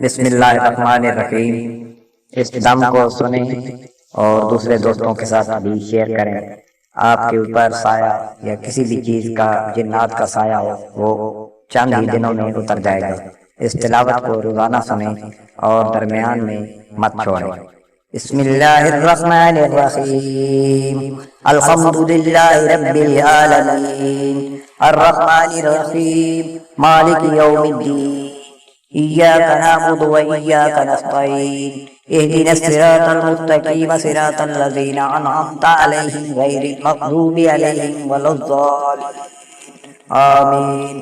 बिस्मिल्लाहिर्रहमानिर्रहीम। इस दम को सुने और दूसरे दोस्तों के साथ भी शेयर करें। आपके ऊपर साया या किसी भी चीज का जिन्नात का साया हो वो चंद ही दिनों में उतर जाएगा। इस तिलावत को रोजाना सुने और दरमियान में मत छोड़ें। बिस्मिल्लाहिर्रहमानिर्रहीम। अल्हम्दुलिल्लाहि रब्बिल आलमीन अर्रहमानिर्रहीम मालिकि यौमिद्दीन इय्याका नअबुदु व इय्याका नस्तईन इहदिनस सिरातल मुस्तकीम सिरातल लज़ीना अनअमता अलैहिम गैरिल मग़दूबि अलैहिम वलद्दालिन आमीन।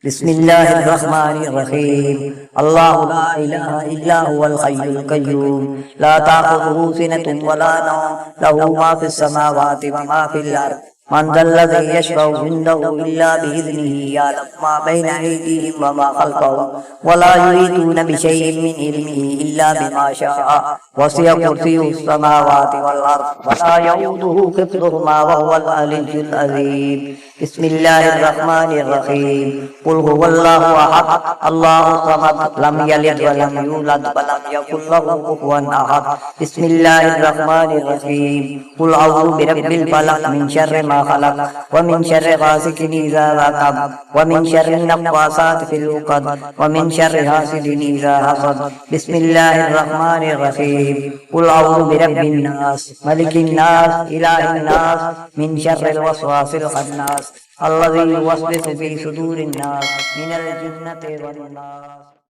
बिस्मिल्लाहिर्रहमानिर्रहीम। अल्लाहु ला इलाहा इल्ला हुवल हय्युल क़य्यूम ला ताख़ुज़ुहु सिनतुन वला नौम लहू मा फ़िस समावाति व मा फ़िल अर्ज़ मन ज़ल्लज़ी यशफ़अु इंदहु इल्ला बिइज़्निही यअलमु मा बैना अयदीहिम व मा ख़ल्फ़हुम व ला युहीतूना बिशैइन मिन इल्मिही इल्ला बिमा शाअ वसिअ कुर्सियुहुस समावाति वल अर्ज़ व ला यऊदुहु हिफ़्ज़ुहुमा व हुवल अलिय्युल अज़ीम। बिस्मिल्लाहिर्रहमानिर्रहीम। कुल हुवल्लाहु अहद अल्लाहु समद लम यलिद व लम यूलद व लम यकुल लहू कुफुवन अहद। बिस्मिल्लाहिर्रहमानिर्रहीम। कुल अऊज़ु बिरब्बिल फलक मिन शर्रि मा खलक व मिन शर्रि गासिकिन इज़ा वक़ब व मिन शर्रि नफ़्फ़ासाति फिल उक़द व मिन शर्रि हासिदिन इज़ा हसद। बिस्मिल्लाहिर्रहमानिर्रहीम। कुल अऊज़ु बिरब्बिन नास मलिकिन नास इलाहिन नास मिन शर्रिल वस्वासिल खन्नास अल्लज़ी युवस्विसु फ़ी सुदूरिन नास मिनल जिन्नति वन नास।